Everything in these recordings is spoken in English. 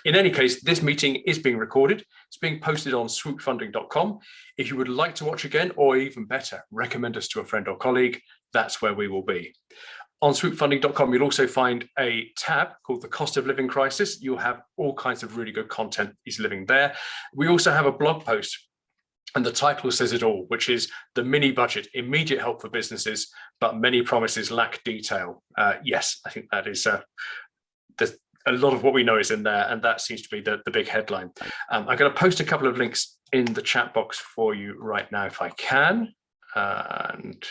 In any case, this meeting is being recorded. It's being posted on swoopfunding.com. If you would like to watch again, or even better, recommend us to a friend or colleague, that's where we will be. On swoopfunding.com, you'll also find a tab called the Cost of Living Crisis. You'll have all kinds of really good content is living there. We also have a blog post, and the title says it all, which is the mini budget, immediate help for businesses, but many promises lack detail. Yes, I think that is there's a lot of what we know is in there, and that seems to be the big headline. I'm going to post a couple of links in the chat box for you right now if I can. And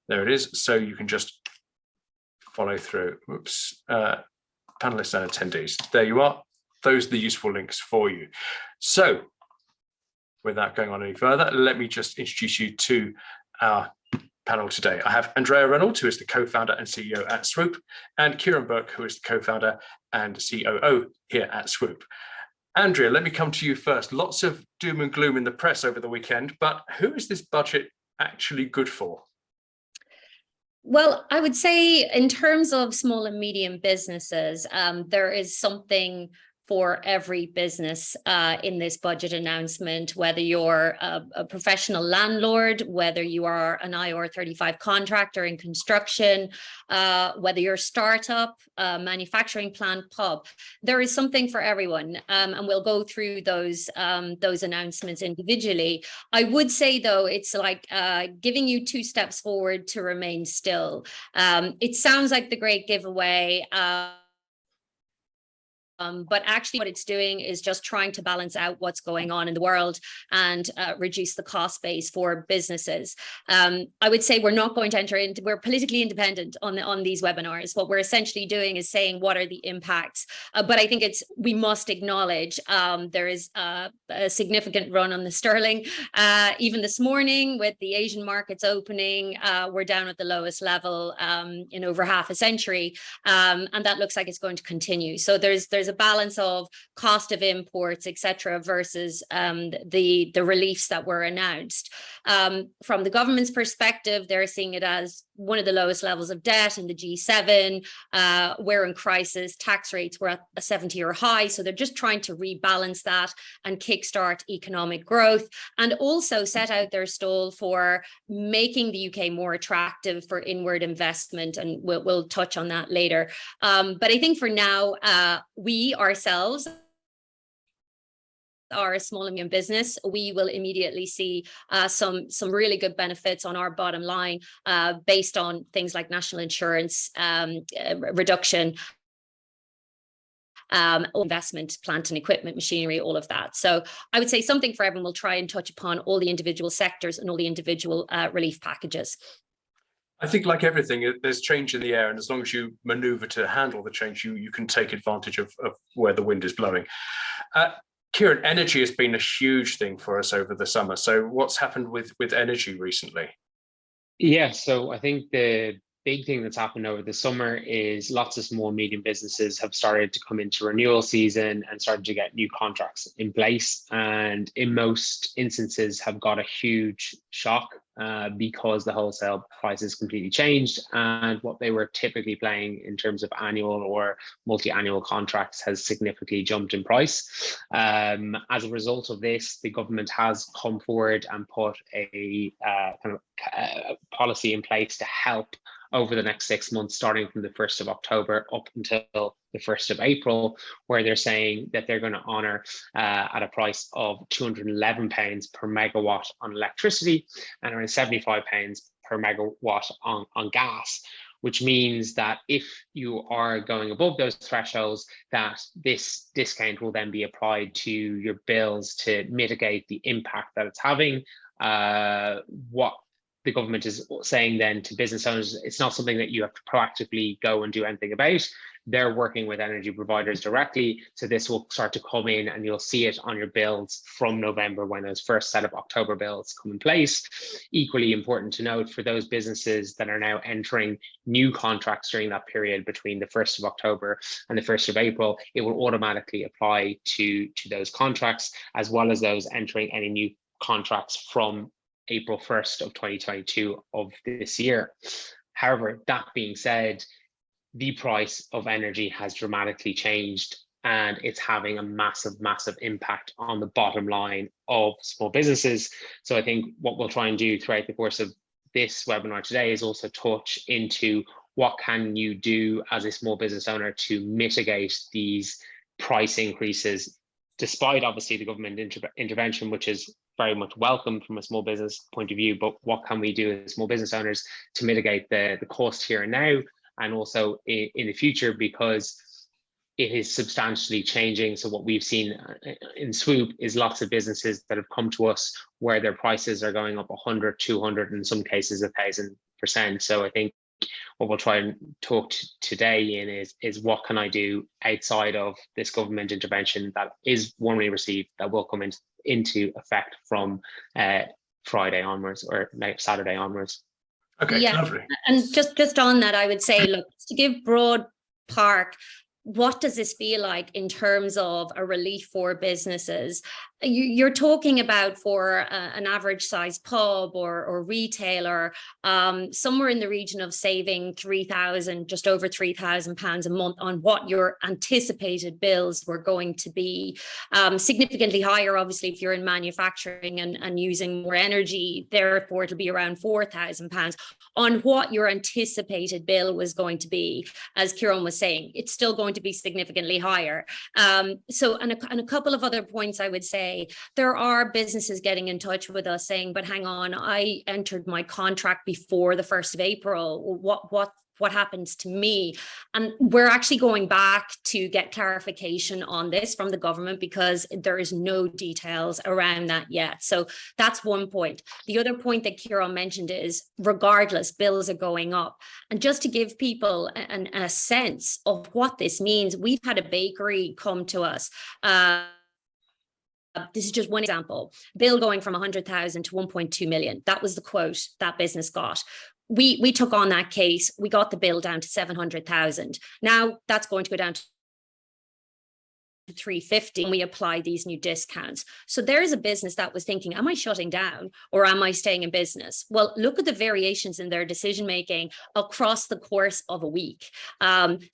there it is. So you can just follow through. Oops. Panelists and attendees. There you are. Those are the useful links for you. So without going on any further, let me just introduce you to our panel today. I have Andrea Reynolds, who is the co-founder and CEO at Swoop, and Ciaran Burke, who is the co-founder and COO here at Swoop. Andrea, let me come to you first. Lots of doom and gloom in the press over the weekend, but who is this budget actually good for? Well, I would say in terms of small and medium businesses, there is something for every business in this budget announcement, whether you're a professional landlord, whether you are an IR35 contractor in construction, whether you're a startup, manufacturing plant, pub, there is something for everyone. And we'll go through those announcements individually. I would say, though, it's like giving you 2 steps forward to remain still. It sounds like the great giveaway. But actually what it's doing is just trying to balance out what's going on in the world and reduce the cost base for businesses. I would say we're not going to enter into, we're politically independent on these webinars. What we're essentially doing is saying what are the impacts. But I think we must acknowledge there is a significant run on the sterling. Even this morning with the Asian markets opening, we're down at the lowest level in over half a century. And that looks like it's going to continue. So there's a balance of cost of imports, etc., versus the reliefs that were announced. From the government's perspective, they're seeing it as one of the lowest levels of debt in the G7. We're in crisis. Tax rates were at a 70-year high, so they're just trying to rebalance that and kickstart economic growth, and also set out their stall for making the UK more attractive for inward investment, and we'll touch on that later. But I think for now, we ourselves are a small and medium business. We will immediately see some really good benefits on our bottom line based on things like national insurance reduction, investment, plant and equipment, machinery, all of that. So I would say something for everyone. We'll try and touch upon all the individual sectors and all the individual relief packages. I think, like everything, there's change in the air, and as long as you maneuver to handle the change, you can take advantage of where the wind is blowing. Ciaran, energy has been a huge thing for us over the summer. So what's happened with energy recently? Yeah, so I think the big thing that's happened over the summer is lots of small and medium businesses have started to come into renewal season and started to get new contracts in place, and in most instances have got a huge shock because the wholesale prices completely changed, and what they were typically paying in terms of annual or multi-annual contracts has significantly jumped in price. As a result of this, the government has come forward and put a kind of policy in place to help over the next 6 months, starting from the 1st of October up until the 1st of April, where they're saying that they're going to honour at a price of £211 per megawatt on electricity and around £75 per megawatt on gas, which means that if you are going above those thresholds, that this discount will then be applied to your bills to mitigate the impact that it's having. What the government is saying then to business owners, it's not something that you have to proactively go and do anything about. They're working with energy providers directly, so this will start to come in and you'll see it on your bills from November when those first set of October bills come in place. Equally important to note for those businesses that are now entering new contracts during that period between the 1st of October and the 1st of April, it will automatically apply to those contracts, as well as those entering any new contracts from April 1st of 2022 of this year. However, that being said, the price of energy has dramatically changed and it's having a massive impact on the bottom line of small businesses. So I think what we'll try and do throughout the course of this webinar today is also touch into what can you do as a small business owner to mitigate these price increases, despite obviously the government intervention, which is very much welcome from a small business point of view. But what can we do as small business owners to mitigate the cost here and now, and also in the future, because it is substantially changing. So what we've seen in Swoop is lots of businesses that have come to us where their prices are going up 100, 200, in some cases 1,000%. So I think what we'll try and talk today in is what can I do outside of this government intervention that is warmly received, that will come into effect from Friday onwards, or Saturday onwards. Okay, Yeah. lovely. And just on that, I would say, look, to give broad park, what does this feel like in terms of a relief for businesses? You're talking about for an average size pub or retailer, somewhere in the region of saving just over £3,000 a month on what your anticipated bills were going to be. Significantly higher, obviously, if you're in manufacturing and using more energy, therefore it'll be around £4,000 on what your anticipated bill was going to be. As Ciaran was saying, it's still going to be significantly higher. So, and a couple of other points I would say, there are businesses getting in touch with us saying, but hang on, I entered my contract before the 1st of April. What happens to me? And we're actually going back to get clarification on this from the government, because there is no details around that yet. So that's one point. The other point that Ciaran mentioned is, regardless, bills are going up. And just to give people a sense of what this means, we've had a bakery come to us. This is just one example. Bill going from 100,000 to 1.2 million. That was the quote that business got. We took on that case. We got the bill down to 700,000. Now that's going to go down to 350 and we apply these new discounts. So there is a business that was thinking, am I shutting down or am I staying in business? Well, look at the variations in their decision making across the course of a week.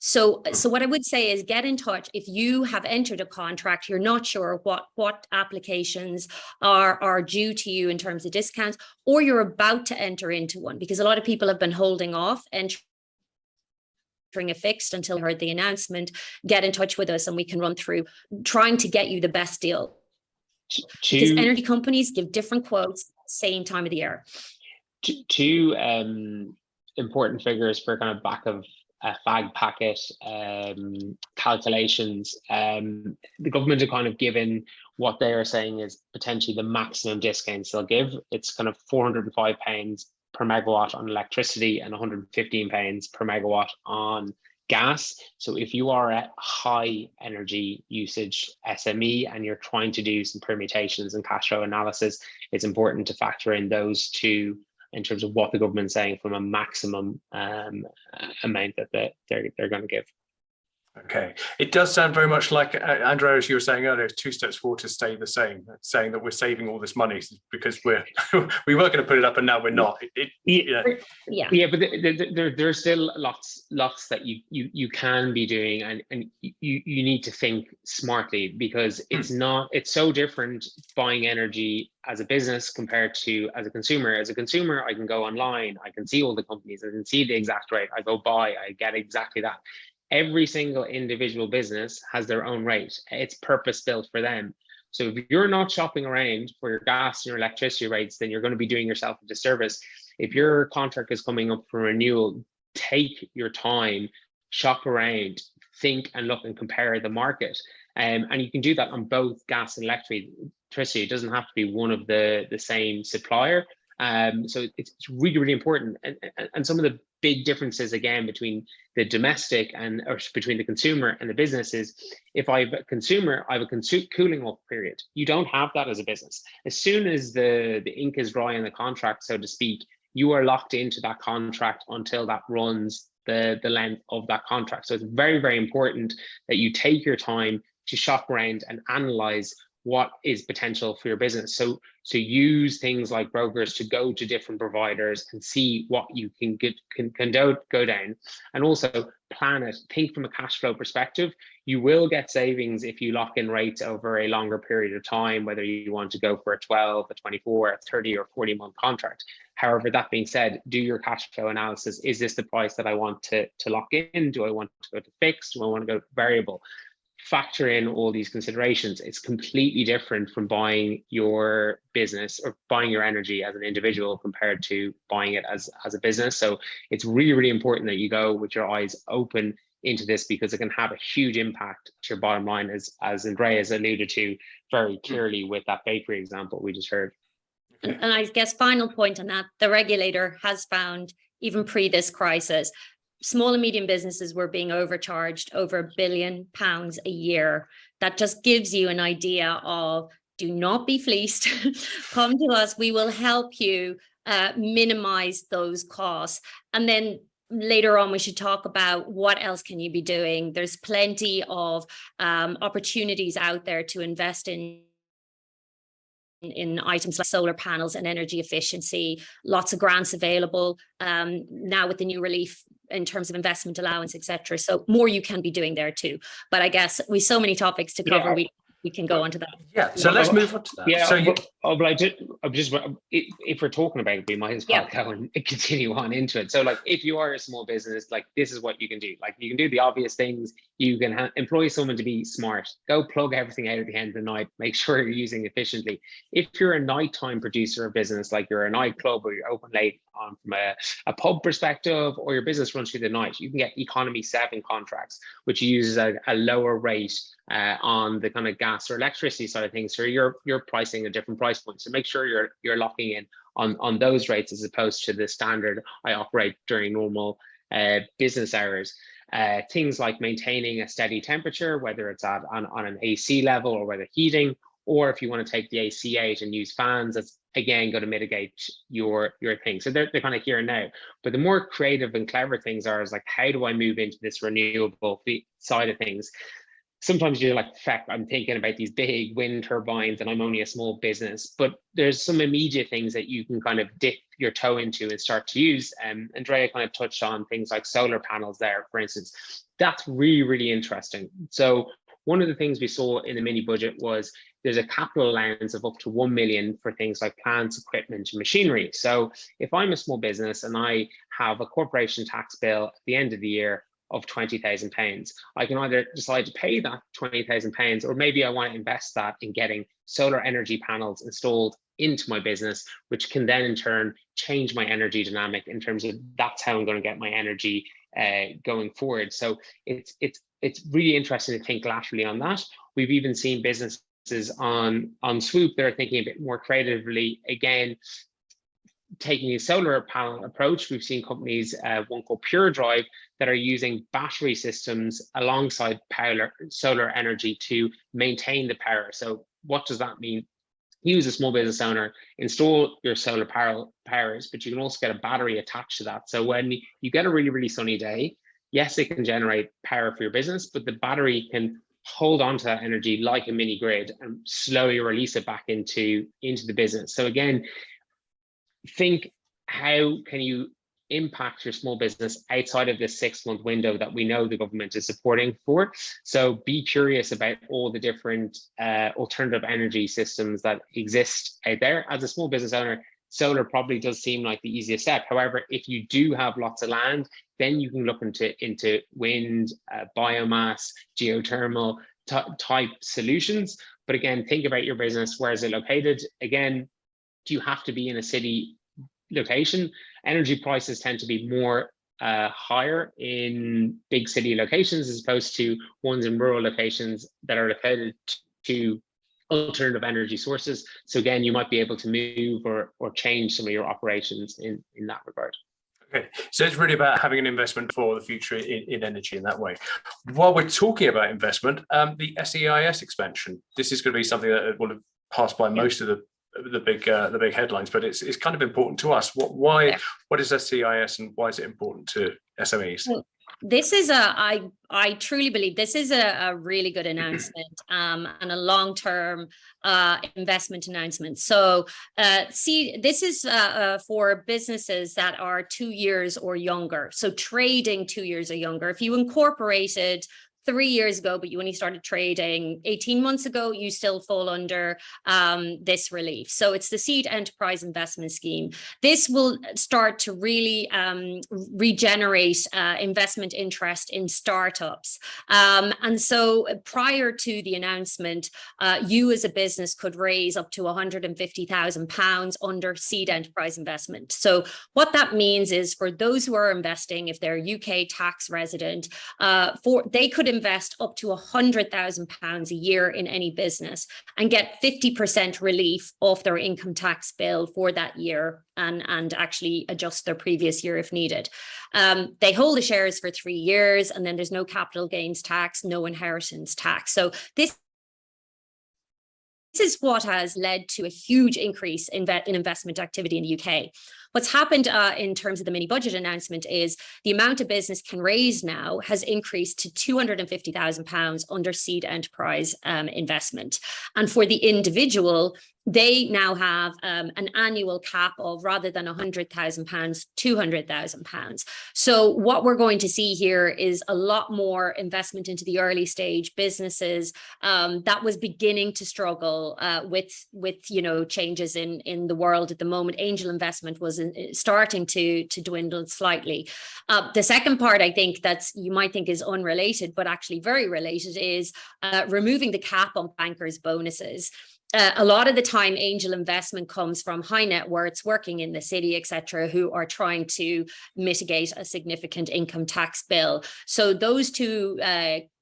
So what I would say is, get in touch if you have entered a contract, you're not sure what applications are due to you in terms of discounts, or you're about to enter into one, because a lot of people have been holding off entering a fixed until we heard the announcement. Get in touch with us and we can run through trying to get you the best deal. Because energy companies give different quotes same time of the year. Two important figures for kind of back of fag packet calculations. The government are kind of given what they are saying is potentially the maximum discounts they'll give. It's kind of £405 per megawatt on electricity and £115 per megawatt on gas. So if you are a high energy usage SME and you're trying to do some permutations and cash flow analysis, it's important to factor in those two in terms of what the government's saying from a maximum amount that they're going to give. Okay, it does sound very much like, Andrea, as you were saying earlier, 2 steps forward to stay the same, saying that we're saving all this money because we were going to put it up and now we're not. Yeah, but there's still lots that you can be doing, and you need to think smartly, because it's so different buying energy as a business compared to as a consumer. As a consumer, I can go online, I can see all the companies, I can see the exact rate, I go buy, I get exactly that. Every single individual business has their own rate. It's purpose built for them. So if you're not shopping around for your gas and your electricity rates, then you're going to be doing yourself a disservice. If your contract is coming up for renewal, take your time, shop around, think and look and compare the market. And you can do that on both gas and electricity. It doesn't have to be one of the same supplier. So it's really, really important. And some of the big differences, again, between the domestic or between the consumer and the business is, if I have a consumer, I have a cooling off period. You don't have that as a business. As soon as the ink is dry in the contract, so to speak, you are locked into that contract until that runs the length of that contract. So it's very, very important that you take your time to shop around and analyze what is potential for your business. So use things like brokers to go to different providers and see what you can get go down, and also plan it. Think from a cash flow perspective. You will get savings if you lock in rates over a longer period of time, whether you want to go for a 12, a 24, a 30 or 40-month contract. However, that being said, do your cash flow analysis. Is this the price that I want to lock in? Do I want to go to fixed? Do I want to go to variable? Factor in all these considerations. It's completely different from buying your business or buying your energy as an individual compared to buying it as a business. So it's really, really important that you go with your eyes open into this, because it can have a huge impact to your bottom line, as Andrea has alluded to very clearly with that bakery example we just heard. And I guess final point on that, the regulator has found, even pre this crisis, small and medium businesses were being overcharged over £1 billion a year. That just gives you an idea of, do not be fleeced. Come to us, we will help you minimize those costs. And then later on, we should talk about what else can you be doing. There's plenty of opportunities out there to invest in items like solar panels and energy efficiency. Lots of grants available now with the new relief in terms of investment allowance, etc. So more you can be doing there too. But I guess with so many topics to cover, we can go on to that. Yeah, so let's move on to that. Yeah, so if we're talking about it, we might as well go and continue on into it. So like, if you are a small business, like, this is what you can do. Like, you can do the obvious things. You can employ someone to be smart. Go plug everything out at the end of the night. Make sure you're using efficiently. If you're a nighttime producer of business, like you're a nightclub or you're open late on from a pub perspective, or your business runs through the night, you can get economy 7 contracts, which uses a lower rate on the kind of gas or electricity side of things. So you're pricing a different price point. So make sure you're locking in on those rates, as opposed to the standard I operate during normal business hours. Things like maintaining a steady temperature, whether it's on an AC level or whether heating, or if you want to take the AC out and use fans, that's again going to mitigate your thing. So they're kind of here and now. But the more creative and clever things is like, how do I move into this renewable side of things? Sometimes you're like, feck, I'm thinking about these big wind turbines and I'm only a small business, but there's some immediate things that you can kind of dip your toe into and start to use. Andrea kind of touched on things like solar panels there, for instance. That's really, really interesting. So one of the things we saw in the mini budget was there's a capital allowance of up to 1 million for things like plants, equipment, and machinery. So if I'm a small business and I have a corporation tax bill at the end of the year of £20,000, I can either decide to pay that £20,000, or maybe I want to invest that in getting solar energy panels installed into my business, which can then in turn change my energy dynamic in terms of that's how I'm going to get my energy going forward. So it's really interesting to think laterally on that. We've even seen businesses on Swoop that are thinking a bit more creatively, again, taking a solar panel approach. We've seen companies, one called Pure Drive, that are using battery systems alongside solar energy to maintain the power. So what does that mean? You as a small business owner, install your solar powers, but you can also get a battery attached to that. So when you get a really, really sunny day, yes, it can generate power for your business, but the battery can hold on to that energy like a mini grid and slowly release it back into the business. So again, think, how can you impact your small business outside of this 6-month window that we know the government is supporting for? So be curious about all the different alternative energy systems that exist out there. As a small business owner, solar probably does seem like the easiest step. However, if you do have lots of land, then you can look into wind, biomass, geothermal type solutions. But again, think about your business. Where is it located? Again, do you have to be in a city location? Energy prices tend to be more higher in big city locations as opposed to ones in rural locations that are located to alternative energy sources. So again, you might be able to move or change some of your operations in that regard. Okay, so it's really about having an investment for the future in energy in that way. While we're talking about investment, the SEIS expansion, this is going to be something that will have passed by most of the big headlines, but it's kind of important to us. What is SEIS and why is it important to SMEs? This is I truly believe this is a really good announcement and a long-term investment announcement. So see, this is for businesses that are 2 years or younger. So trading 2 years or younger. If you incorporated 3 years ago, but you only started trading 18 months ago, you still fall under this relief. So it's the Seed Enterprise Investment Scheme. This will start to really regenerate investment interest in startups. And so prior to the announcement, you as a business could raise up to £150,000 under Seed Enterprise Investment. So what that means is for those who are investing, if they're UK tax resident, they could invest up to £100,000 a year in any business and get 50% relief off their income tax bill for that year and actually adjust their previous year if needed. They hold the shares for 3 years, and then there's no capital gains tax, no inheritance tax. So this is what has led to a huge increase in investment activity in the UK. What's happened in terms of the mini budget announcement is the amount a business can raise now has increased to £250,000 under Seed Enterprise Investment. And for the individual, they now have an annual cap of, rather than £100,000, £200,000. So what we're going to see here is a lot more investment into the early stage businesses that was beginning to struggle with changes in the world at the moment. Angel investment was starting to dwindle slightly. The second part, I think, you might think is unrelated, but actually very related, is removing the cap on bankers' bonuses. A lot of the time, angel investment comes from high net worths working in the city, etc., who are trying to mitigate a significant income tax bill. So those two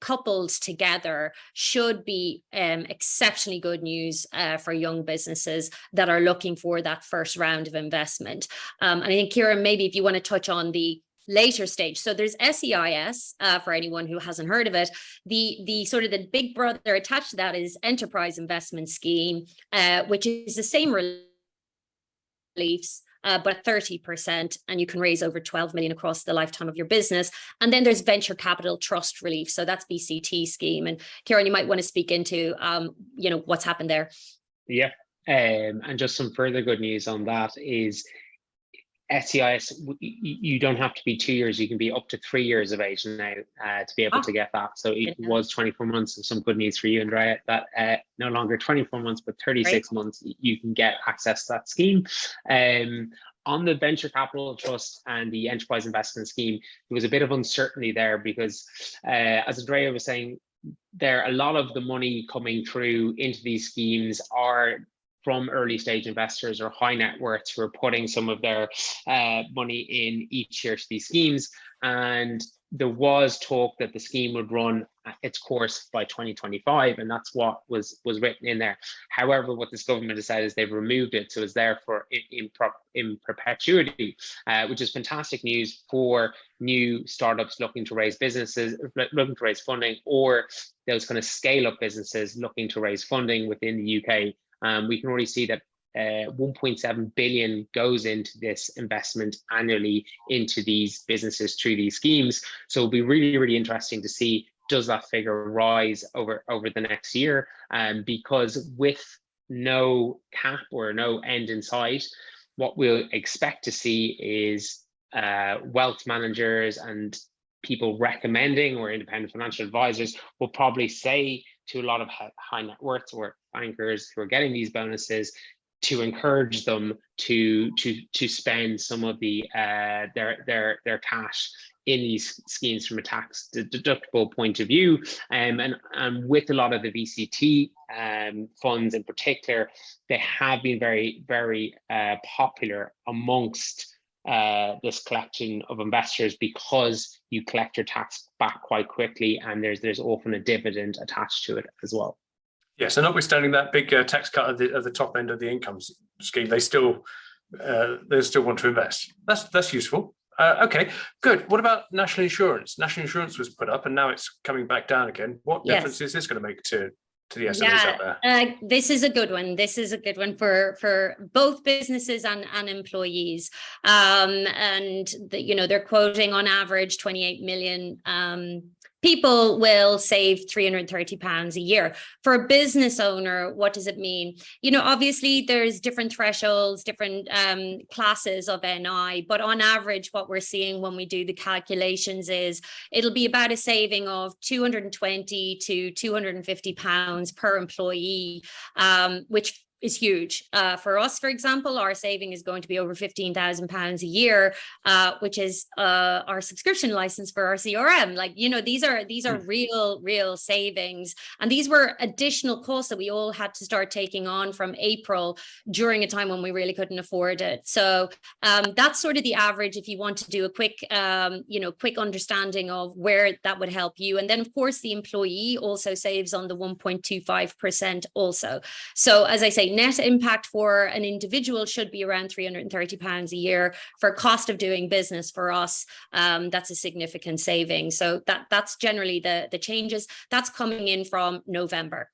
coupled together should be exceptionally good news for young businesses that are looking for that first round of investment. And I think, Ciaran, maybe if you want to touch on the later stage. So there's SEIS for anyone who hasn't heard of it. The sort of the big brother attached to that is Enterprise Investment Scheme, which is the same reliefs, but 30%, and you can raise over 12 million across the lifetime of your business. And then there's Venture Capital Trust Relief. So that's VCT scheme. And Ciaran, you might want to speak into what's happened there. Yeah, and just some further good news on that is SEIS, you don't have to be 2 years, you can be up to 3 years of age now to be able to get that. So it was 24 months, and some good news for you, Andrea, that no longer 24 months, but 36 months, you can get access to that scheme. On the Venture Capital Trust and the Enterprise Investment Scheme, there was a bit of uncertainty there because, as Andrea was saying, a lot of the money coming through into these schemes are from early stage investors or high net worths who are putting some of their money in each year to these schemes. And there was talk that the scheme would run its course by 2025, and that's what was written in there. However, what this government has said is they've removed it, so it's there for in perpetuity, which is fantastic news for new startups looking to raise funding, or those kind of scale up businesses looking to raise funding within the UK. We can already see that 1.7 billion goes into this investment annually into these businesses through these schemes. So it'll be really, really interesting to see, does that figure rise over the next year? Because with no cap or no end in sight, what we'll expect to see is wealth managers and people recommending, or independent financial advisors will probably say to a lot of high net worths or bankers who are getting these bonuses to encourage them to spend some of the their cash in these schemes from a tax deductible point of view. And with a lot of the VCT funds in particular, they have been very, very popular amongst this collection of investors, because you collect your tax back quite quickly, and there's often a dividend attached to it as well. Yes, and notwithstanding that big tax cut at the top end of the income scheme, they still want to invest. That's useful. Okay, good. What about national insurance? National insurance was put up, and now it's coming back down again. What difference is this going to make to to the SMEs out there? This is a good one. This is a good one for both businesses and employees. They're quoting on average 28 million people will save £330 a year. For a business owner, what does it mean? Obviously there's different thresholds, different classes of NI, but on average, what we're seeing when we do the calculations is it'll be about a saving of £220 to £250 per employee, which is huge. For us, for example, our saving is going to be over £15,000 a year, which is our subscription license for our CRM. These are real savings. And these were additional costs that we all had to start taking on from April during a time when we really couldn't afford it. So that's sort of the average if you want to do a quick understanding of where that would help you. And then, of course, the employee also saves on the 1.25% also. So as I say, net impact for an individual should be around £330 a year. For cost of doing business for us, that's a significant saving. So that's generally the changes. That's coming in from November.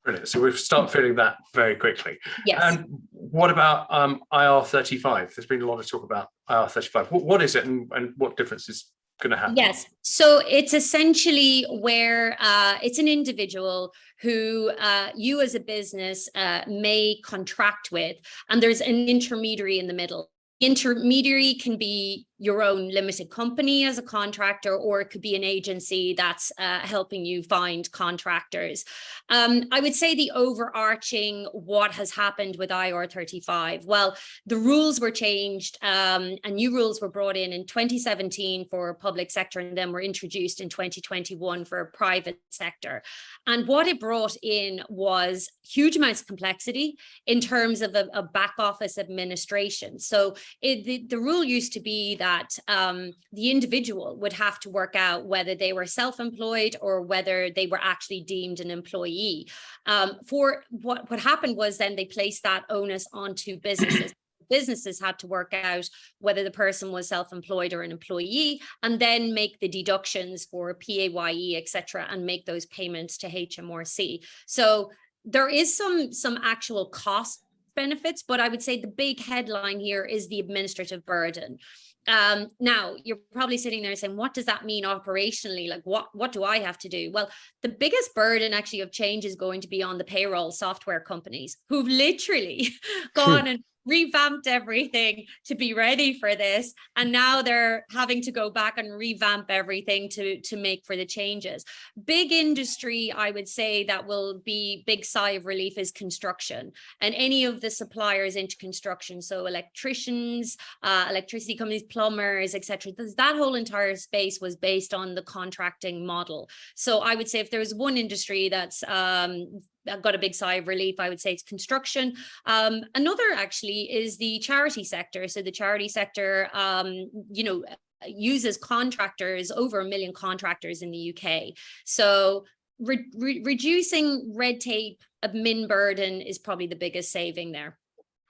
Brilliant. So we've started feeling that very quickly. Yes. And what about IR35? There's been a lot of talk about IR35. What is it, and what difference is going to happen? Yes. So it's essentially where it's an individual who you as a business may contract with, and there's an intermediary in the middle. Intermediary can be your own limited company as a contractor, or it could be an agency that's helping you find contractors. I would say the overarching what has happened with IR35, well, the rules were changed and new rules were brought in 2017 for public sector, and then were introduced in 2021 for private sector. And what it brought in was huge amounts of complexity in terms of a back office administration. So the rule used to be that the individual would have to work out whether they were self-employed or whether they were actually deemed an employee. For what happened was then they placed that onus onto businesses. Businesses had to work out whether the person was self-employed or an employee, and then make the deductions for PAYE, etc., and make those payments to HMRC. So there is some actual cost benefits, but I would say the big headline here is the administrative burden. Now you're probably sitting there saying, what does that mean operationally? Like what do I have to do? Well, the biggest burden actually of change is going to be on the payroll software companies who've literally gone and revamped everything to be ready for this, and now they're having to go back and revamp everything to make for the changes. Big industry, I would say, that will be big sigh of relief is construction, and any of the suppliers into construction, so electricians, electricity companies, plumbers, etc. That whole entire space was based on the contracting model. So I would say if there was one industry that's got a big sigh of relief, I would say it's construction. Another actually is the charity sector. So the charity sector, uses contractors, over 1 million contractors in the UK. So reducing red tape, admin burden is probably the biggest saving there.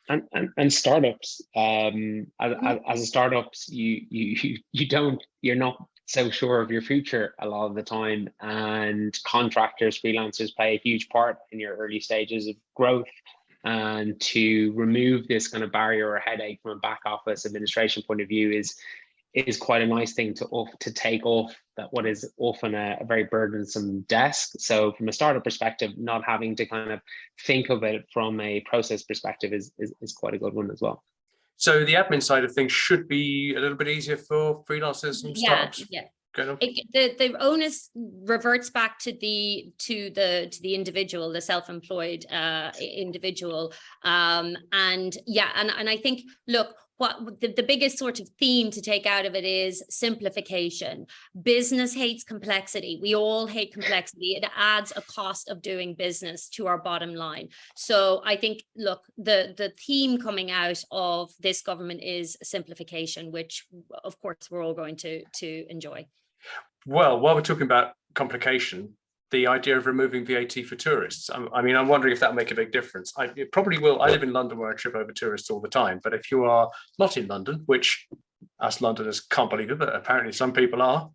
And startups, as a startups, you're not so sure of your future a lot of the time, and contractors, freelancers play a huge part in your early stages of growth. And to remove this kind of barrier or headache from a back office administration point of view is quite a nice thing to take off that what is often a very burdensome desk. So from a startup perspective, not having to kind of think of it from a process perspective is quite a good one as well. So the admin side of things should be a little bit easier for freelancers and startups. Yeah. The onus reverts back to the individual, the self-employed individual, and I think, look, what the biggest sort of theme to take out of it is simplification. Business hates complexity. We all hate complexity. It adds a cost of doing business to our bottom line. So I think, look, the theme coming out of this government is simplification, which of course we're all going to enjoy. Well, while we're talking about complication, the idea of removing VAT for tourists. I mean, I'm wondering if that'll make a big difference. It probably will. I live in London where I trip over tourists all the time. But if you are not in London, which us Londoners can't believe it, but apparently some people are,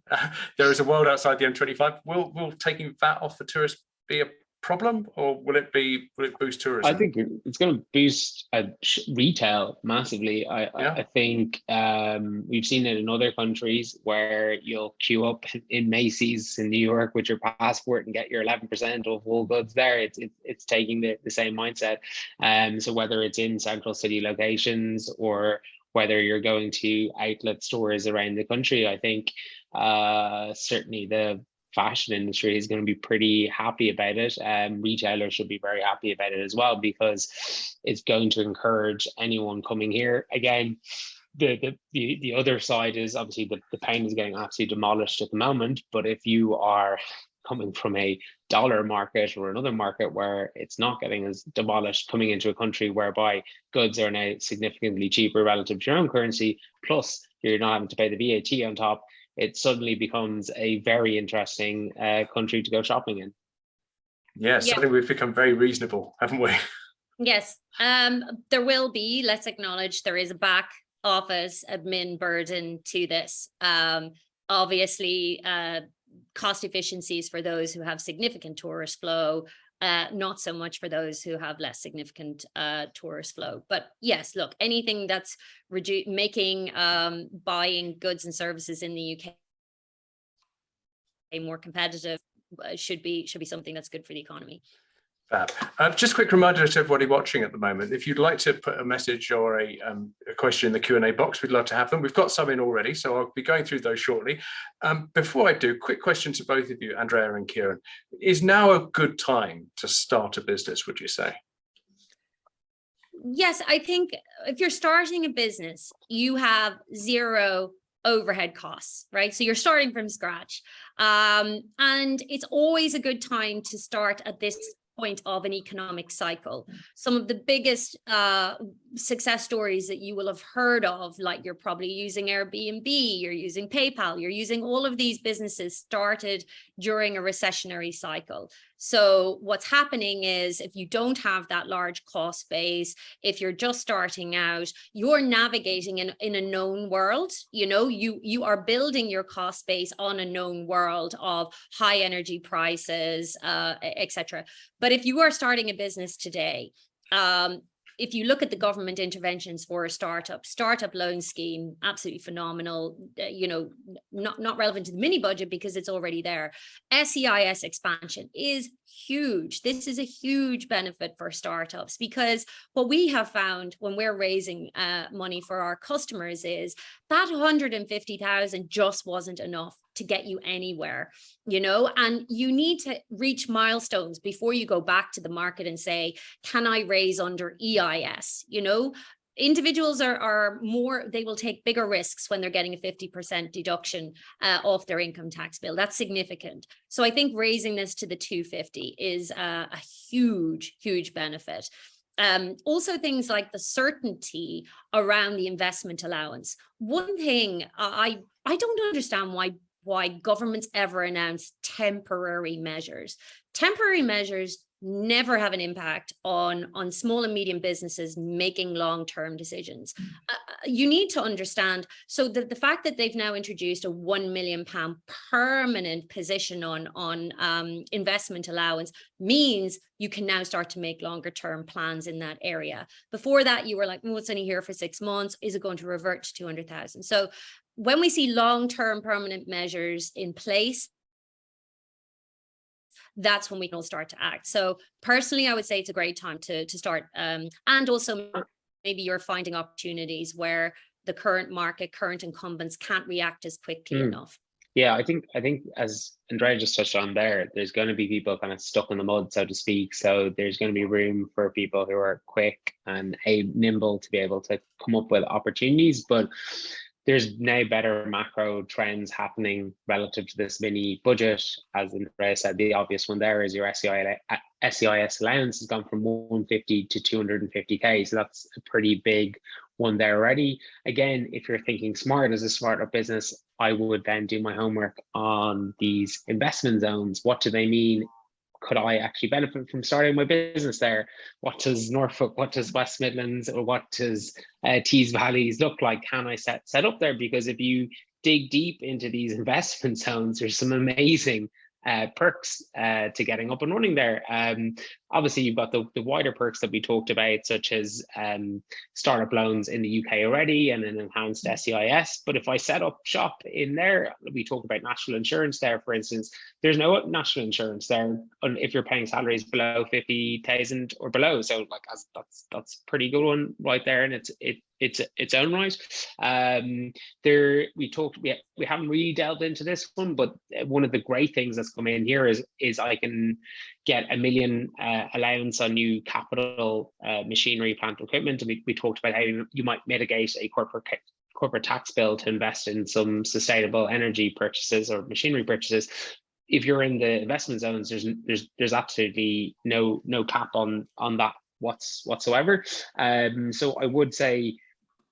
there is a world outside the M25. Will taking VAT off for tourists be a problem, or will it boost tourism? I think it's going to boost retail massively. I think we've seen it in other countries where you'll queue up in Macy's in New York with your passport and get your 11% of all goods there. It's taking the same mindset. So whether it's in central city locations or whether you're going to outlet stores around the country, I think certainly the fashion industry is going to be pretty happy about it. Retailers should be very happy about it as well, because it's going to encourage anyone coming here. Again, the other side is obviously the pound is getting absolutely demolished at the moment. But if you are coming from a dollar market or another market where it's not getting as demolished, coming into a country whereby goods are now significantly cheaper relative to your own currency, plus you're not having to pay the VAT on top, it suddenly becomes a very interesting country to go shopping in. Yeah, suddenly we've become very reasonable, haven't we? Yes, there will be, let's acknowledge, there is a back office admin burden to this. Obviously, cost efficiencies for those who have significant tourist flow, not so much for those who have less significant tourist flow. But yes, look, anything that's making buying goods and services in the UK more competitive should be something that's good for the economy. Fab. Just a quick reminder to everybody watching at the moment, if you'd like to put a message or a question in the Q&A box, we'd love to have them. We've got some in already, so I'll be going through those shortly. Before I do, quick question to both of you, Andrea and Ciaran. Is now a good time to start a business, would you say? Yes, I think if you're starting a business, you have zero overhead costs, right? So you're starting from scratch. And it's always a good time to start at this point of an economic cycle. Some of the biggest success stories that you will have heard of, like you're probably using Airbnb, you're using PayPal, you're using all of these businesses started during a recessionary cycle. So what's happening is if you don't have that large cost base, if you're just starting out, you're navigating in a known world. You know, you are building your cost base on a known world of high energy prices, etc. But if you are starting a business today, if you look at the government interventions for a startup loan scheme, absolutely phenomenal, you know, not relevant to the mini budget because it's already there. SEIS expansion is huge. This is a huge benefit for startups, because what we have found when we're raising money for our customers is that 150,000 just wasn't enough to get you anywhere, you know, and you need to reach milestones before you go back to the market and say, can I raise under EIS? You know, individuals are more, they will take bigger risks when they're getting a 50% deduction off their income tax bill. That's significant. So I think raising this to the 250 is a huge benefit. Also things like the certainty around the investment allowance. One thing I don't understand why governments ever announce temporary measures. Temporary measures never have an impact on small and medium businesses making long-term decisions. You need to understand, so the fact that they've now introduced a £1 million permanent position on investment allowance means you can now start to make longer term plans in that area. Before that, you were like, well, it's only here for 6 months. Is it going to revert to 200,000? So when we see long-term permanent measures in place, that's when we can all start to act. So personally, I would say it's a great time to start. And also maybe you're finding opportunities where the current incumbents can't react as quickly enough. Yeah, I think as Andrea just touched on there, there's going to be people kind of stuck in the mud, so to speak. So there's going to be room for people who are quick and nimble to be able to come up with opportunities. But there's now better macro trends happening relative to this mini budget. As Andrea said, the obvious one there is your SEIS allowance has gone from 150 to 250K. So that's a pretty big one there already. Again, if you're thinking smart as a startup business, I would then do my homework on these investment zones. What do they mean? Could I actually benefit from starting my business there? What does Norfolk, what does West Midlands, or what does Tees Valleys look like? Can I set up there? Because if you dig deep into these investment zones, there's some amazing perks to getting up and running there. Obviously, you've got the wider perks that we talked about, such as startup loans in the UK already and an enhanced SEIS. But if I set up shop in there, we talk about national insurance there, for instance, there's no national insurance there if you're paying salaries below 50,000 or below. So like that's a pretty good one right there, and it's its own right. We haven't really delved into this one, but one of the great things that's come in here is I can get $1 million allowance on new capital, machinery, plant, equipment. And we talked about how you might mitigate a corporate tax bill to invest in some sustainable energy purchases or machinery purchases. If you're in the investment zones, there's absolutely no cap on that whatsoever. So I would say,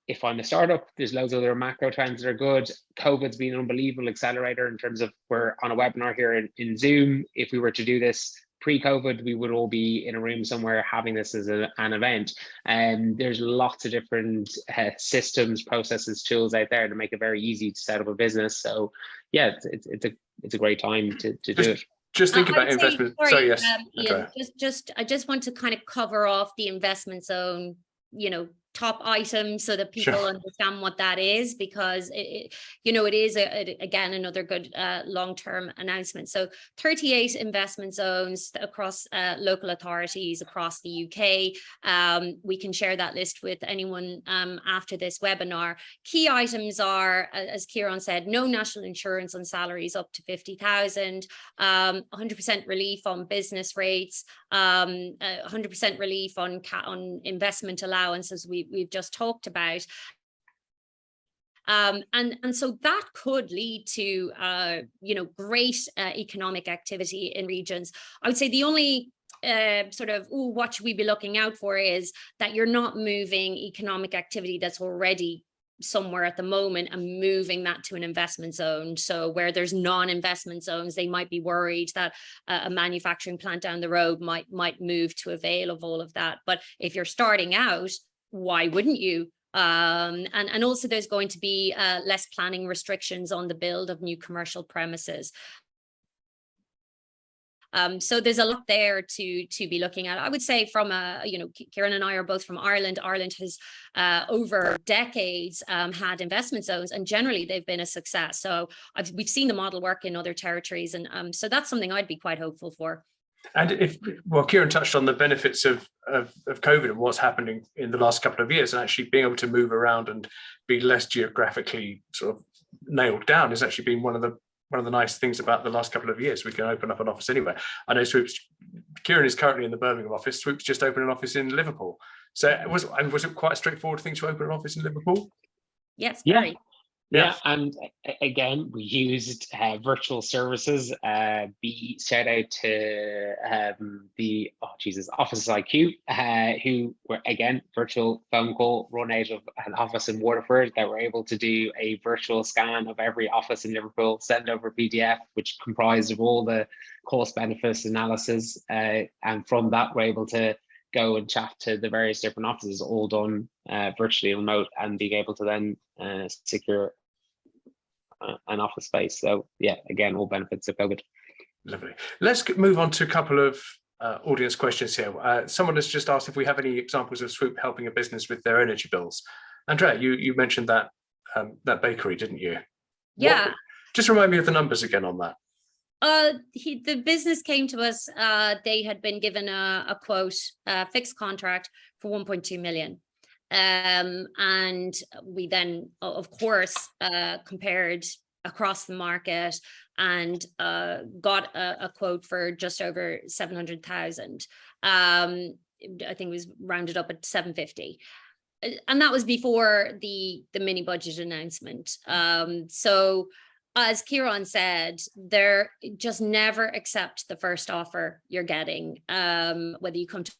if I'm a startup, there's loads of other macro trends that are good. COVID's been an unbelievable accelerator in terms of, we're on a webinar here in Zoom. If we were to do this pre-COVID, we would all be in a room somewhere having this as an event. And there's lots of different systems, processes, tools out there to make it very easy to set up a business. So yeah, it's a great time to do it. Just think about investment. Sorry, yes. Ian, I just want to kind of cover off the investment zone, top items so that people understand what that is, because it is again another good long-term announcement. So 38 investment zones across local authorities across the UK. We can share that list with anyone after this webinar. Key items are, as Ciaran said, no national insurance on salaries up to 50,000, 100% relief on business rates, 100% relief on investment allowances we've just talked about. And so that could lead to great economic activity in regions. I would say the only what should we be looking out for is that you're not moving economic activity that's already somewhere at the moment and moving that to an investment zone. So where there's non-investment zones, they might be worried that a manufacturing plant down the road might move to avail of all of that. But if you're starting out, why wouldn't you? And also there's going to be less planning restrictions on the build of new commercial premises. So there's a lot there to be looking at. I would say from Ciaran and I are both from Ireland. Ireland has over decades had investment zones, and generally they've been a success. So we've seen the model work in other territories, and so that's something I'd be quite hopeful for. And Ciaran touched on the benefits of COVID and what's happening in the last couple of years, and actually being able to move around and be less geographically sort of nailed down has actually been one of the nice things about the last couple of years. We can open up an office anywhere. I know Ciaran is currently in the Birmingham office. Swoop's just opened an office in Liverpool. So was it quite a straightforward thing to open an office in Liverpool? Yes, very. Yeah, and again, we used virtual services. Shout out to the Office IQ, who were again virtual phone call run out of an office in Waterford, that were able to do a virtual scan of every office in Liverpool, send over PDF, which comprised of all the cost benefits analysis, and from that we're able to go and chat to the various different offices, all done virtually remote, and being able to then secure an office space. So yeah, again, all benefits of COVID. Lovely. Let's move on to a couple of audience questions here. Someone has just asked if we have any examples of Swoop helping a business with their energy bills. Andrea, you mentioned that bakery, didn't you? Yeah. Just remind me of the numbers again on that. The business came to us. They had been given a quote, fixed contract for 1.2 million. And we then, of course, compared across the market and got a quote for just over 700,000. I think it was rounded up at 750. And that was before the mini budget announcement. So as Ciaran said, just never accept the first offer you're getting, whether you come to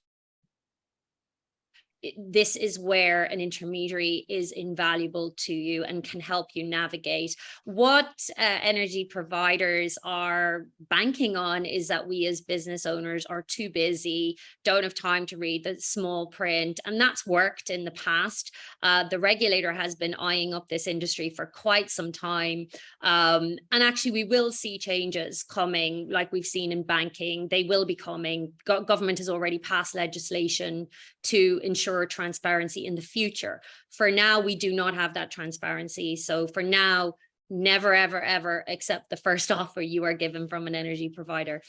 this is where an intermediary is invaluable to you and can help you navigate. What energy providers are banking on is that we as business owners are too busy, don't have time to read the small print, and that's worked in the past. The regulator has been eyeing up this industry for quite some time, and actually we will see changes coming, like we've seen in banking. They will be coming. Government has already passed legislation to ensure transparency in the future. For now, we do not have that transparency. So for now, never, ever, ever accept the first offer you are given from an energy provider.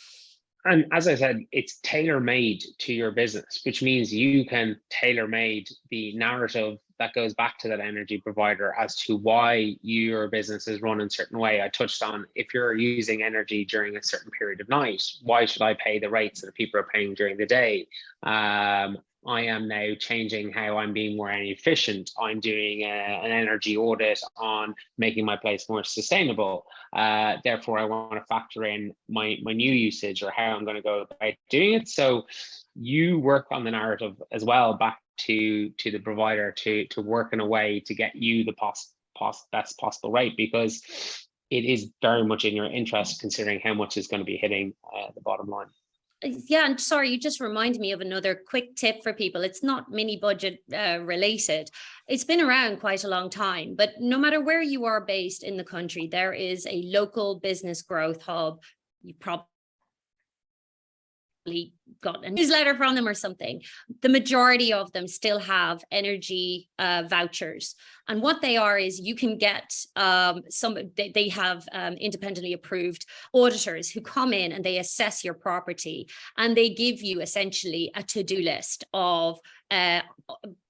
And as I said, it's tailor-made to your business, which means you can tailor-made the narrative that goes back to that energy provider as to why your business is run in a certain way. I touched on, if you're using energy during a certain period of night, why should I pay the rates that people are paying during the day? I am now changing how I'm being more energy efficient. I'm doing an energy audit on making my place more sustainable. Therefore, I want to factor in my new usage or how I'm going to go about doing it. So you work on the narrative as well back to the provider to work in a way to get you the best possible rate, because it is very much in your interest considering how much is going to be hitting the bottom line. Yeah, and sorry, you just reminded me of another quick tip for people. It's not mini budget related. It's been around quite a long time, but no matter where you are based in the country, there is a local business growth hub. You probably got a newsletter from them or something. The majority of them still have energy vouchers. And what they are is you can get they have independently approved auditors who come in and they assess your property, and they give you essentially a to-do list of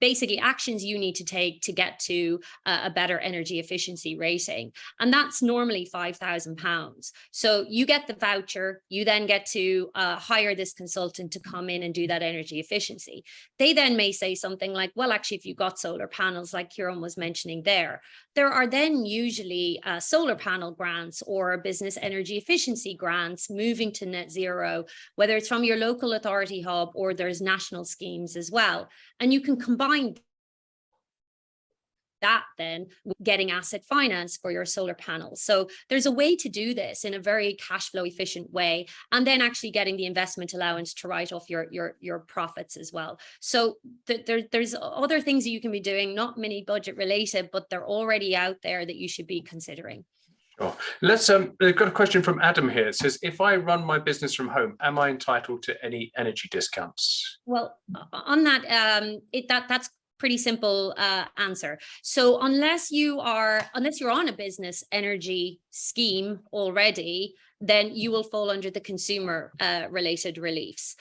basically actions you need to take to get to a better energy efficiency rating. And that's normally £5,000. So you get the voucher, you then get to hire this consultant to come in and do that energy efficiency. They then may say something like, well, actually, if you've got solar panels, like Ciaran was mentioning there are then usually solar panel grants or business energy efficiency grants moving to net zero, whether it's from your local authority hub or there's national schemes as well. And you can combine that then with getting asset finance for your solar panels. So there's a way to do this in a very cash flow efficient way, and then actually getting the investment allowance to write off your profits as well. So there's other things that you can be doing, not mini budget related, but they're already out there that you should be considering. Sure. Let's we've got a question from Adam here. It says, if I run my business from home, am I entitled to any energy discounts? Well, on that, that's pretty simple answer. So unless you're on a business energy scheme already, then you will fall under the consumer related reliefs.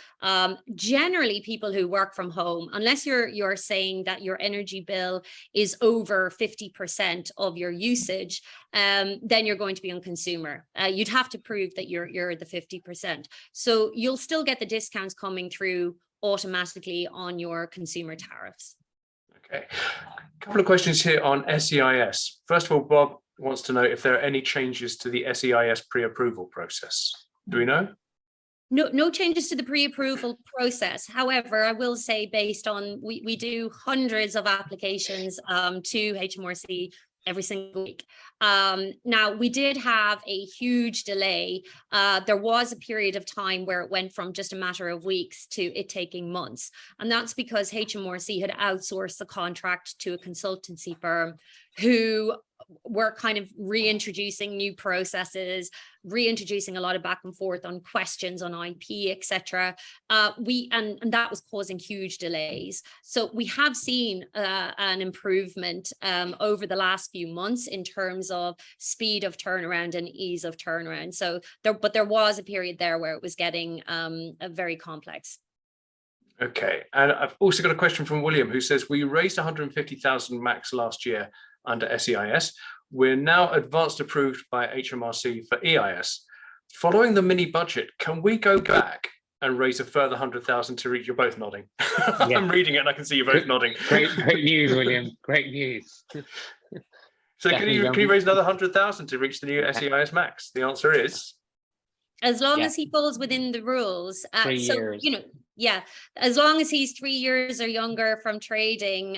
Generally, people who work from home, unless you're saying that your energy bill is over 50% of your usage, then you're going to be on consumer. You'd have to prove that you're the 50%. So you'll still get the discounts coming through automatically on your consumer tariffs. Okay, a couple of questions here on SEIS. First of all, Bob wants to know if there are any changes to the SEIS pre-approval process. Do we know? No changes to the pre-approval process. However, I will say, based on we do hundreds of applications to HMRC every single week. Now, we did have a huge delay. There was a period of time where it went from just a matter of weeks to it taking months. And that's because HMRC had outsourced the contract to a consultancy firm who were kind of reintroducing new processes, reintroducing a lot of back and forth on questions on IP, etc. And that was causing huge delays. So we have seen an improvement over the last few months in terms of speed of turnaround and ease of turnaround. So there was a period there where it was getting very complex. Okay, and I've also got a question from William, who says, we raised 150,000 max last year under SEIS. We're now advanced approved by HMRC for EIS. Following the mini budget, can we go back and raise a further 100,000 to reach? You're both nodding. Yeah. I'm reading it and I can see you both nodding. Great news, William. Great news. So can you raise another 100,000 to reach the new SEIS max? The answer is, as long as he falls within the rules. 3 years. So, Yeah, as long as he's 3 years or younger from trading,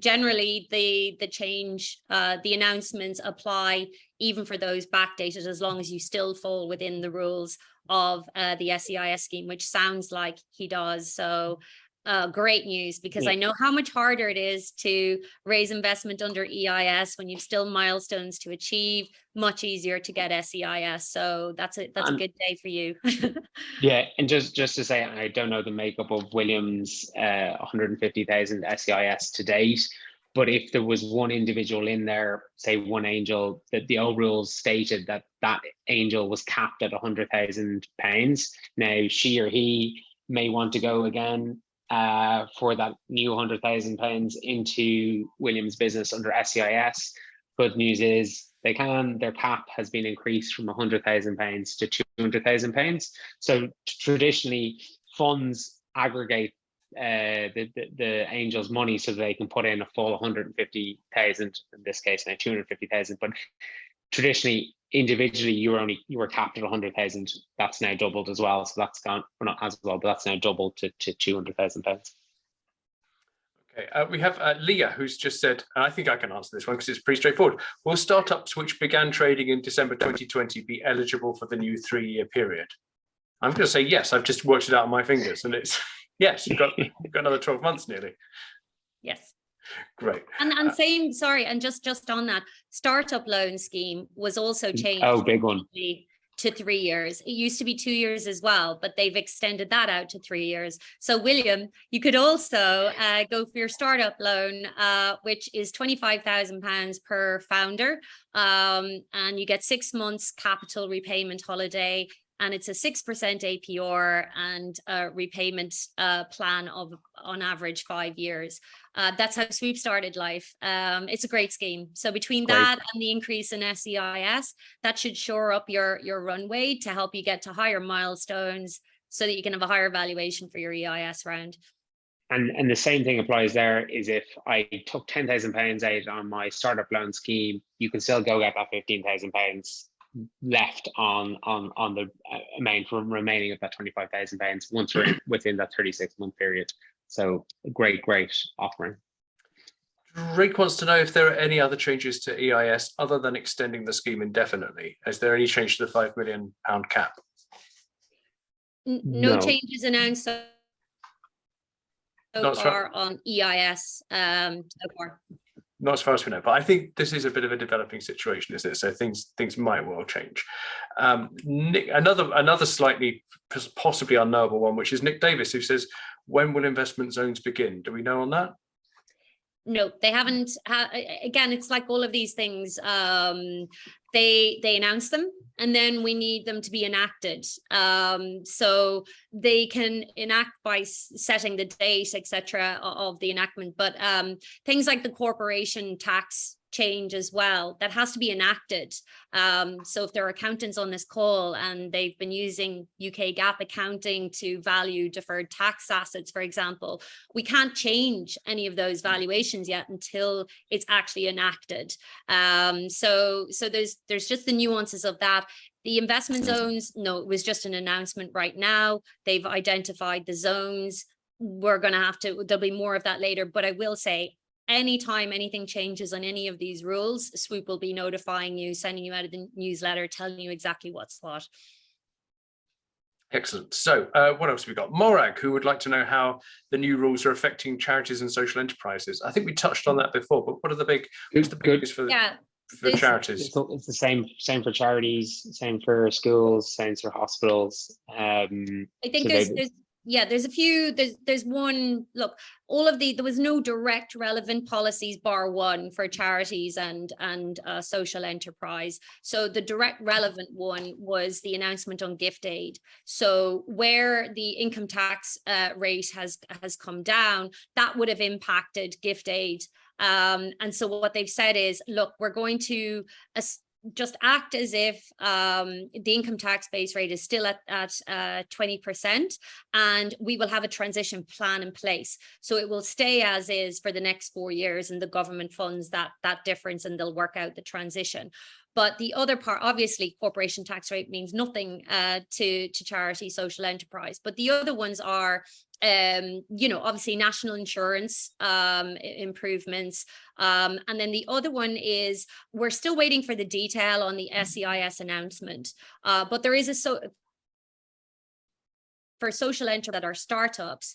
generally the change, the announcements apply even for those backdated, as long as you still fall within the rules of the SEIS scheme, which sounds like he does. So great news, because I know how much harder it is to raise investment under EIS when you've still milestones to achieve. Much easier to get SEIS. So that's a good day for you. Yeah, and just to say, I don't know the makeup of Williams' 150,000 SEIS to date, but if there was one individual in there, say one angel, that the old rules stated that that angel was capped at £100,000. Now she or he may want to go again for that new £100,000 into Williams' business under SEIS. Good news is they can. Their cap has been increased from £100,000 to £200,000. So traditionally, funds aggregate the angels' money so they can put in a full 150,000. In this case, now 250,000. But traditionally, individually, you were capped at 100,000. That's now doubled as well. So that's gone, or not as well, but that's now doubled to £200,000. Okay, we have Leah, who's just said, and I think I can answer this one because it's pretty straightforward. Will startups which began trading in December 2020 be eligible for the new 3-year period? I'm going to say yes. I've just worked it out on my fingers, and it's yes. You've got another 12 months nearly. Yes. Great. And same, sorry, and just on that, startup loan scheme was also changed. Oh, big one. To 3 years. It used to be 2 years as well, but they've extended that out to 3 years. So William, you could also go for your startup loan, which is £25,000 per founder, and you get 6 months capital repayment holiday, and it's a 6% APR and a repayment plan of on average 5 years. That's how Swoop started life. It's a great scheme. So between that and the increase in SEIS, that should shore up your runway to help you get to higher milestones so that you can have a higher valuation for your EIS round. And the same thing applies there. Is if I took £10,000 out on my startup loan scheme, you can still go get that £15,000 left on the amount remaining of that £25,000 once we're within that 36-month period. So great offering. Drake wants to know if there are any other changes to EIS other than extending the scheme indefinitely. Is there any change to the £5 million cap? No changes announced so far on EIS so far. Not as far as we know, but I think this is a bit of a developing situation, isn't it? So things might well change. Nick, another slightly possibly unknowable one, which is Nick Davis, who says, when will investment zones begin? Do we know on that? No, they haven't. Again, it's like all of these things. They announce them, and then we need them to be enacted. So they can enact by setting the date, etc., of the enactment. But things like the corporation tax change as well, that has to be enacted. So if there are accountants on this call and they've been using UK GAAP accounting to value deferred tax assets, for example, we can't change any of those valuations yet until it's actually enacted. So there's just the nuances of that. The investment zones, no, it was just an announcement right now. They've identified the zones. We're going to have to, there'll be more of that later, but I will say, anytime anything changes on any of these rules, Swoop will be notifying you, sending you out of the newsletter, telling you exactly what's what. Excellent. So what else have we got? Morag, who would like to know how the new rules are affecting charities and social enterprises. I think we touched on that before, but what are the big news for charities? It's the same for charities, same for schools, same for hospitals. I think there's a few, there's one, look, there was no direct relevant policies bar one for charities and social enterprise. So the direct relevant one was the announcement on gift aid. So where the income tax rate has come down, that would have impacted gift aid. And so what they've said is, look, we're going to just act as if the income tax base rate is still at 20%, and we will have a transition plan in place. So it will stay as is for the next 4 years, and the government funds that difference, and they'll work out the transition. But the other part, obviously, corporation tax rate means nothing to charity, social enterprise. But the other ones are, obviously national insurance improvements. And then the other one is, we're still waiting for the detail on the SEIS announcement. But there is for social enterprise that are startups,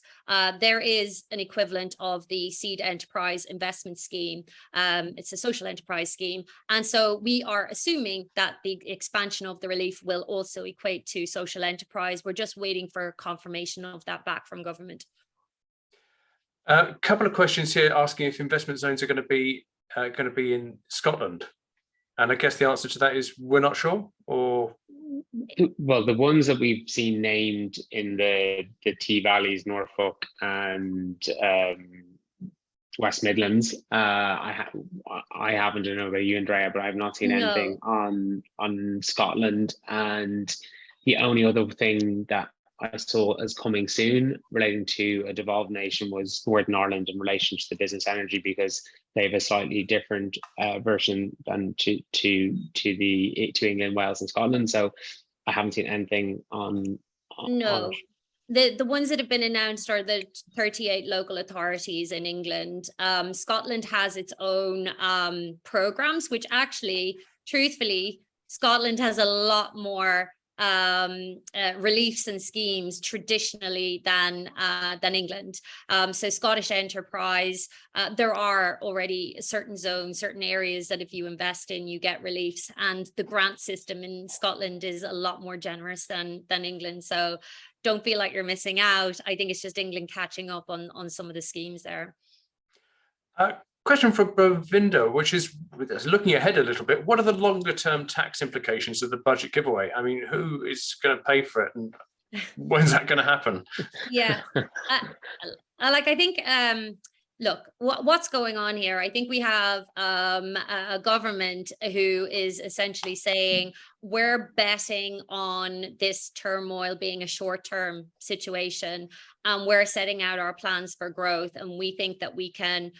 there is an equivalent of the seed enterprise investment scheme. It's a social enterprise scheme. And so we are assuming that the expansion of the relief will also equate to social enterprise. We're just waiting for confirmation of that back from government. A couple of questions here asking if investment zones are going to be in Scotland. And I guess the answer to that is we're not sure, or... Well, the ones that we've seen named in the T Valleys, Norfolk and West Midlands, I happen to know about you, Andrea, but I've not seen anything on Scotland. And the only other thing that I saw as coming soon relating to a devolved nation was Northern Ireland in relation to the business energy, because they have a slightly different version than to England, Wales and Scotland. So I haven't seen anything on it. The ones that have been announced are the 38 local authorities in England. Scotland has its own programs, which actually, truthfully, Scotland has a lot more reliefs and schemes traditionally than England. So Scottish enterprise, there are already certain zones, certain areas that if you invest in, you get reliefs, and the grant system in Scotland is a lot more generous than England. So don't feel like you're missing out. I think it's just England catching up on some of the schemes there. Question for Bravinder, which is looking ahead a little bit. What are the longer term tax implications of the budget giveaway? I mean, who is going to pay for it, and when's that going to happen? Yeah, I think, look, what's going on here? I think we have a government who is essentially saying we're betting on this turmoil being a short-term situation, and we're setting out our plans for growth. And we think that we can,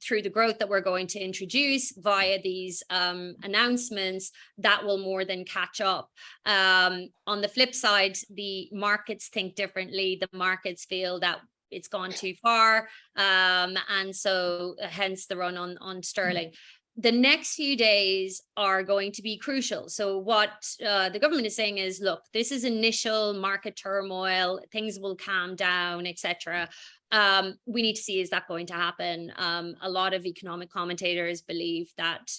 through the growth that we're going to introduce via these announcements, that will more than catch up. On the flip side, the markets think differently. The markets feel that it's gone too far, and so hence the run on sterling. The next few days are going to be crucial. So what the government is saying is, look, this is initial market turmoil, things will calm down, etc. We need to see, is that going to happen? A lot of economic commentators believe that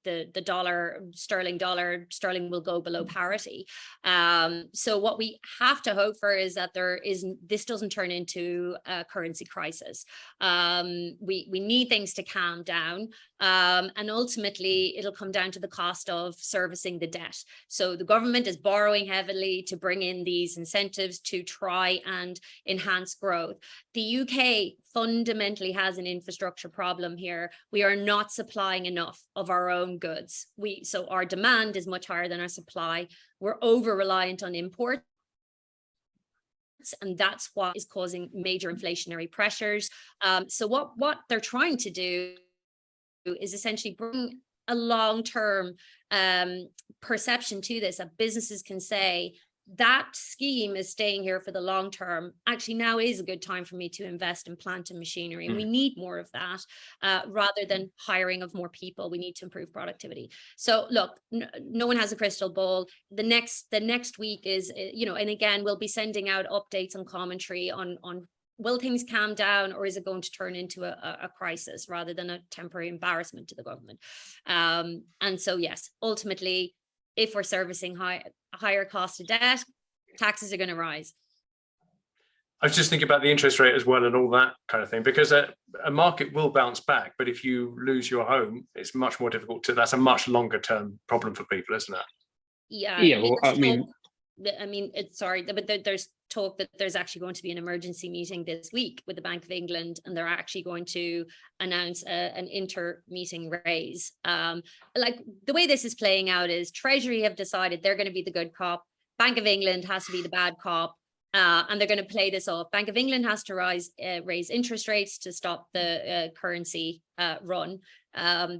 the sterling will go below parity. So what we have to hope for is that this doesn't turn into a currency crisis. We need things to calm down, and ultimately it'll come down to the cost of servicing the debt. So the government is borrowing heavily to bring in these incentives to try and enhance growth. The UK fundamentally has an infrastructure problem here. We are not supplying enough of our own goods. So our demand is much higher than our supply. We're over reliant on imports, and that's what is causing major inflationary pressures. So what they're trying to do is essentially bring a long-term perception to this, that businesses can say, that scheme is staying here for the long term. Actually, now is a good time for me to invest in plant and machinery. And we need more of that rather than hiring of more people. We need to improve productivity. So look, no one has a crystal ball. The next week is, and again, we'll be sending out updates and commentary on will things calm down, or is it going to turn into a crisis rather than a temporary embarrassment to the government? And so, yes, ultimately, if we're servicing higher cost of debt, taxes are going to rise. I was just thinking about the interest rate as well and all that kind of thing, because a market will bounce back, but if you lose your home, it's much more difficult that's a much longer term problem for people, isn't it? Yeah. Yeah, well, but there's talk that there's actually going to be an emergency meeting this week with the Bank of England, and they're actually going to announce an inter-meeting raise. Like the way this is playing out is Treasury have decided they're going to be the good cop. Bank of England has to be the bad cop. And they're going to play this off. Bank of England has to raise interest rates to stop the currency run.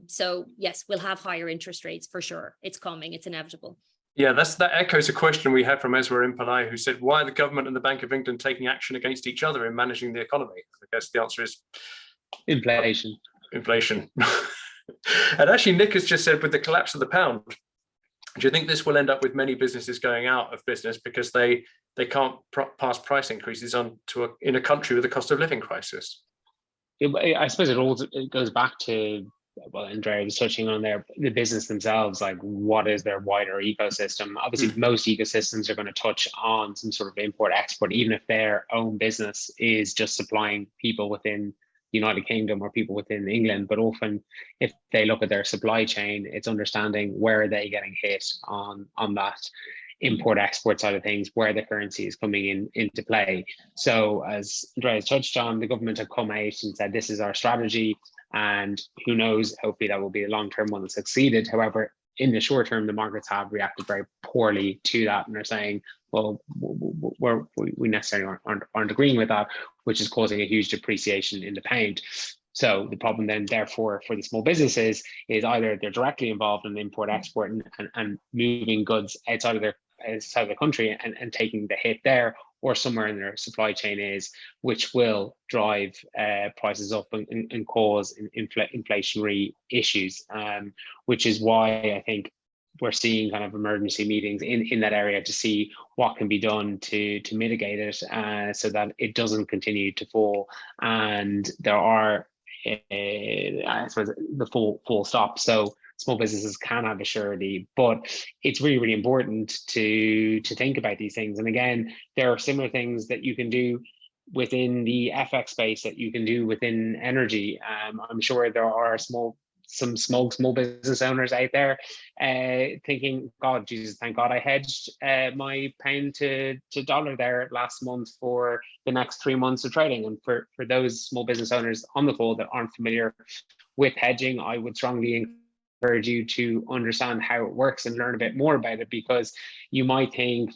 So yes, we'll have higher interest rates for sure. It's coming. It's inevitable. Yeah, that echoes a question we had from Ezra Impalai, who said, why are the government and the Bank of England taking action against each other in managing the economy? I guess the answer is inflation. And actually, Nick has just said, with the collapse of the pound, do you think this will end up with many businesses going out of business because they can't pass price increases on in a country with a cost of living crisis? I suppose it goes back to what Andrea was touching on there, the business themselves, like what is their wider ecosystem? Obviously, most ecosystems are going to touch on some sort of import export, even if their own business is just supplying people within the United Kingdom or people within England. But often if they look at their supply chain, it's understanding where are they getting hit on that import export side of things, where the currency is coming into play. So as Andrea touched on, the government have come out and said, this is our strategy. And who knows, hopefully that will be a long-term one that succeeded. However, in the short term, the markets have reacted very poorly to that and are saying, well, we necessarily aren't agreeing with that, which is causing a huge depreciation in the pound. So the problem then, therefore, for the small businesses is either they're directly involved in import export and moving goods outside of the country and taking the hit there, or somewhere in their supply chain is, which will drive prices up and cause inflationary issues, which is why I think we're seeing kind of emergency meetings in that area to see what can be done to mitigate it, so that it doesn't continue to fall. And there are, I suppose, the full stop. So small businesses can have a surety, but it's really, really important to think about these things. And again, there are similar things that you can do within the FX space that you can do within energy. I'm sure there are some small business owners out there thinking, God, Jesus, thank God I hedged my pound to dollar there last month for the next 3 months of trading. And for those small business owners on the call that aren't familiar with hedging, I would strongly encourage you to understand how it works and learn a bit more about it, because you might think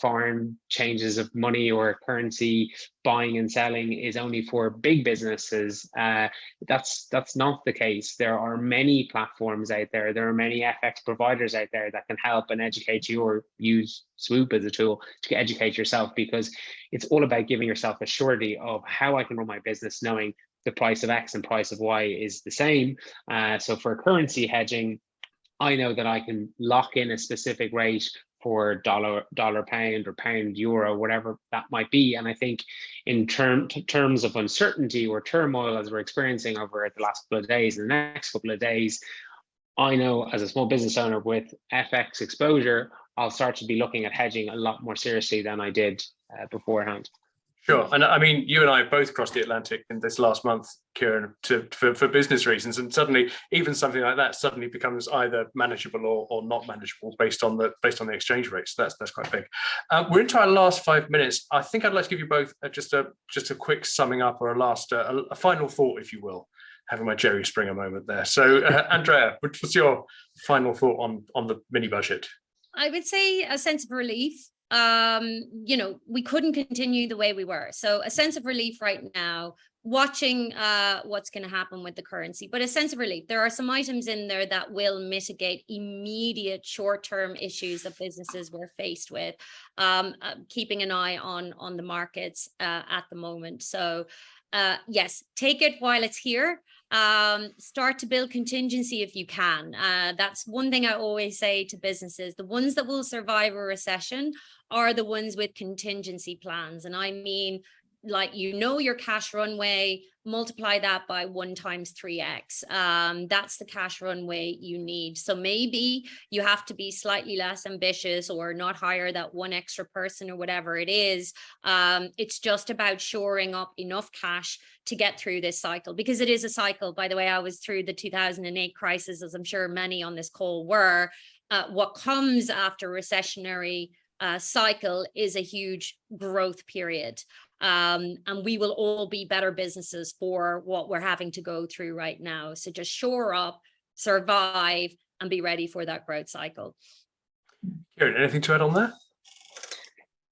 foreign changes of money or currency buying and selling is only for big businesses. That's not the case. There are many platforms out there. There are many FX providers out there that can help and educate you, or use Swoop as a tool to educate yourself, because it's all about giving yourself a surety of how I can run my business knowing the price of X and price of Y is the same. So for currency hedging, I know that I can lock in a specific rate for dollar pound or pound euro, whatever that might be. And I think in terms of uncertainty or turmoil, as we're experiencing over the last couple of days and the next couple of days, I know as a small business owner with FX exposure, I'll start to be looking at hedging a lot more seriously than I did beforehand. Sure. And I mean, you and I have both crossed the Atlantic in this last month, Ciaran, for business reasons. And suddenly, even something like that suddenly becomes either manageable or not manageable based on the exchange rates. So that's quite big. We're into our last 5 minutes. I think I'd like to give you both just a quick summing up, or a final thought, if you will, having my Jerry Springer moment there. So, Andrea, what's your final thought on the mini budget? I would say a sense of relief. We couldn't continue the way we were. So a sense of relief right now, watching what's going to happen with the currency, but a sense of relief. There are some items in there that will mitigate immediate short-term issues that businesses were faced with, keeping an eye on the markets at the moment. So yes, take it while it's here. Start to build contingency if you can. That's one thing I always say to businesses. The ones that will survive a recession are the ones with contingency plans. And I mean, like, your cash runway, multiply that by 1 times 3x. That's the cash runway you need. So maybe you have to be slightly less ambitious or not hire that one extra person or whatever it is. It's just about shoring up enough cash to get through this cycle, because it is a cycle. By the way, I was through the 2008 crisis, as I'm sure many on this call were. What comes after recessionary cycle is a huge growth period. And we will all be better businesses for what we're having to go through right now. So just shore up, survive, and be ready for that growth cycle. Ciaran, anything to add on that?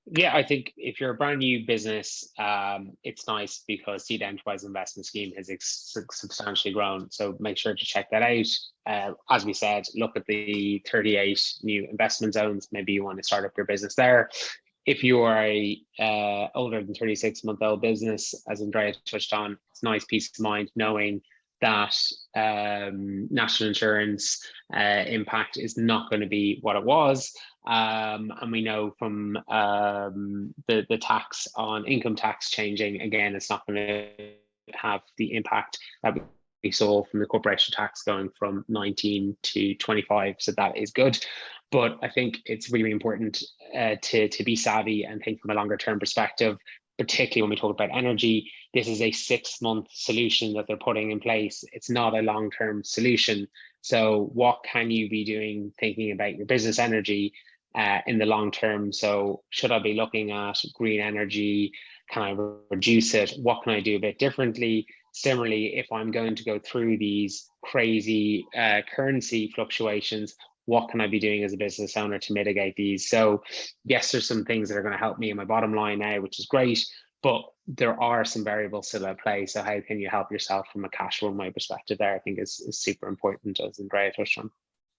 Yeah, I think if you're a brand new business, it's nice because Seed Enterprise Investment Scheme has substantially grown. So make sure to check that out. As we said, look at the 38 new investment zones. Maybe you want to start up your business there. If you are a older than 36-month-old business, as Andrea touched on, it's nice peace of mind knowing that national insurance impact is not going to be what it was. And we know from the tax on income tax changing, again, it's not going to have the impact that we saw from the corporation tax going from 19 to 25. So that is good. But I think it's really important to be savvy and think from a longer term perspective, particularly when we talk about energy. This is a 6-month solution that they're putting in place. It's not a long-term solution. So what can you be doing thinking about your business energy in the long term? So should I be looking at green energy? Can I reduce it? What can I do a bit differently? Similarly, if I'm going to go through these crazy currency fluctuations, what can I be doing as a business owner to mitigate these? So yes, there's some things that are going to help me in my bottom line now, which is great, but there are some variables still at play. So how can you help yourself from a cash runway perspective there, I think is super important, as Andrea touched on.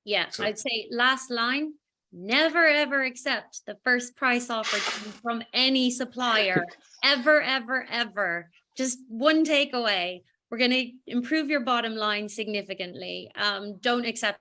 Yeah, so I'd say last line, never, ever accept the first price offer from any supplier, ever, ever, ever. Just one takeaway, we're going to improve your bottom line significantly. Don't accept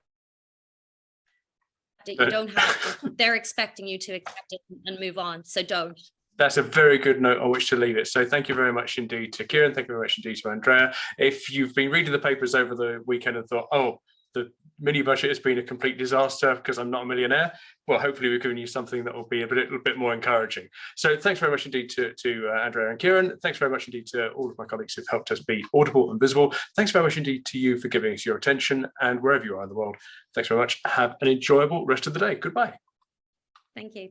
it. You don't have to. They're expecting you to accept it and move on. So don't. That's a very good note on which to leave it. So thank you very much indeed to Ciaran. Thank you very much indeed to Andrea. If you've been reading the papers over the weekend and thought, oh, the mini budget has been a complete disaster because I'm not a millionaire, well, hopefully we've given you something that will be a little bit more encouraging. So thanks very much indeed to Andrea and Ciaran. Thanks very much indeed to all of my colleagues who've helped us be audible and visible. Thanks very much indeed to you for giving us your attention, and wherever you are in the world, thanks very much. Have an enjoyable rest of the day. Goodbye. Thank you.